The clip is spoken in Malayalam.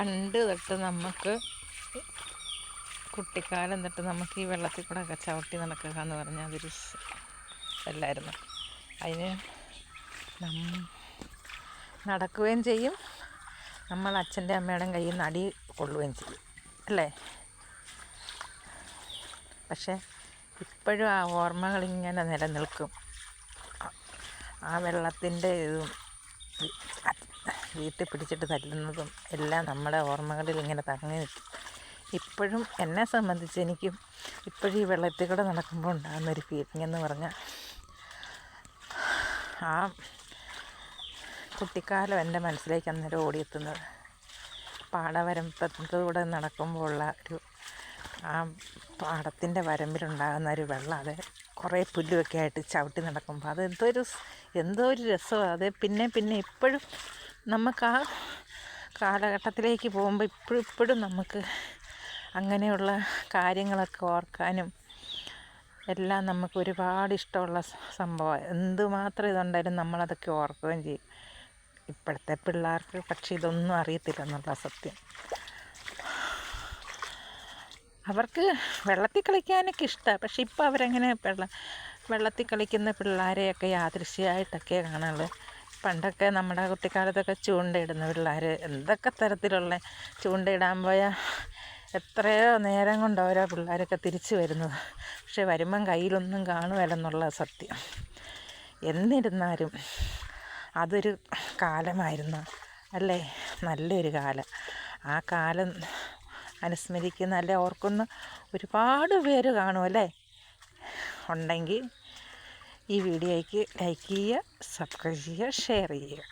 പണ്ട് തൊട്ട് നമുക്ക് കുട്ടിക്കാലം തൊട്ട് നമുക്ക് ഈ വെള്ളത്തിൽ കൂടെ ഒക്കെ ചവിട്ടി നടക്കുക എന്ന് പറഞ്ഞാൽ അതൊരു അല്ലായിരുന്നു. അതിന് നടക്കുകയും ചെയ്യും, നമ്മൾ അച്ഛൻ്റെ അമ്മയുടെയും കയ്യിൽ നിന്ന് അടി കൊള്ളുകയും ചെയ്യും അല്ലേ. പക്ഷേ ഇപ്പോഴും ആ ഓർമ്മകളിങ്ങനെ നിലനിൽക്കും. ആ വെള്ളത്തിൻ്റെ ഇതും വീട്ടിൽ പിടിച്ചിട്ട് തല്ലുന്നതും എല്ലാം നമ്മുടെ ഓർമ്മകളിൽ ഇങ്ങനെ തങ്ങി നിൽക്കും. ഇപ്പോഴും എന്നെ സംബന്ധിച്ച് എനിക്കും ഇപ്പോഴും ഈ വെള്ളത്തിൽ കൂടെ നടക്കുമ്പോൾ ഉണ്ടാകുന്നൊരു ഫീലിംഗ് എന്ന് പറഞ്ഞാൽ ആ കുട്ടിക്കാലം എൻ്റെ മനസ്സിലേക്ക് അന്നേരം ഓടിയെത്തുന്നത്. പാടവരമ്പത്തൂടെ നടക്കുമ്പോൾ ഉള്ള ആ പാടത്തിൻ്റെ വരമ്പിലുണ്ടാകുന്ന ഒരു വെള്ളം, അത് കുറേ പുല്ലുമൊക്കെ ആയിട്ട് ചവിട്ടി നടക്കുമ്പോൾ അത് എന്തോ ഒരു രസമാണ്. അത് പിന്നെ ഇപ്പോഴും നമുക്ക് ആ കാലഘട്ടത്തിലേക്ക് പോകുമ്പോൾ ഇപ്പോഴും നമുക്ക് അങ്ങനെയുള്ള കാര്യങ്ങളൊക്കെ ഓർക്കാനും എല്ലാം നമുക്ക് ഒരുപാട് ഇഷ്ടമുള്ള സംഭവമാണ്. എന്തുമാത്രം ഇതുണ്ടായാലും നമ്മളതൊക്കെ ഓർക്കുകയും ചെയ്യും. ഇപ്പോഴത്തെ പിള്ളേർക്ക് പക്ഷേ ഇതൊന്നും അറിയത്തില്ലെന്നുള്ള സത്യം. അവർക്ക് വെള്ളത്തിൽ കളിക്കാനൊക്കെ ഇഷ്ടമാണ്, പക്ഷെ ഇപ്പോൾ അവരങ്ങനെ വെള്ളത്തിൽ കളിക്കുന്ന പിള്ളേരെയൊക്കെ യാദൃശ്യമായിട്ടൊക്കെ കാണുള്ളൂ. പണ്ടൊക്കെ നമ്മുടെ കുട്ടിക്കാലത്തൊക്കെ ചൂണ്ടയിടുന്ന പിള്ളേർ എന്തൊക്കെ തരത്തിലുള്ള ചൂണ്ടയിടാൻ പോയാൽ എത്രയോ നേരം കൊണ്ട് ഓരോ പിള്ളേരൊക്കെ തിരിച്ചു വരുന്നത്. പക്ഷെ വരുമ്പം കയ്യിലൊന്നും കാണുമല്ലെന്നുള്ള സത്യം. എന്നിരുന്നാലും അതൊരു കാലമായിരുന്നു അല്ലേ, നല്ലൊരു കാലം. ആ കാലം അനുസ്മരിക്കുന്ന അല്ലെ ഓർക്കുന്ന ഒരുപാട് പേര് കാണുമല്ലേ. ഉണ്ടെങ്കിൽ ഈ വീഡിയോയ്ക്ക് ലൈക്ക് ചെയ്യുക, സബ്സ്ക്രൈബ് ചെയ്യുക, ഷെയർ ചെയ്യുക.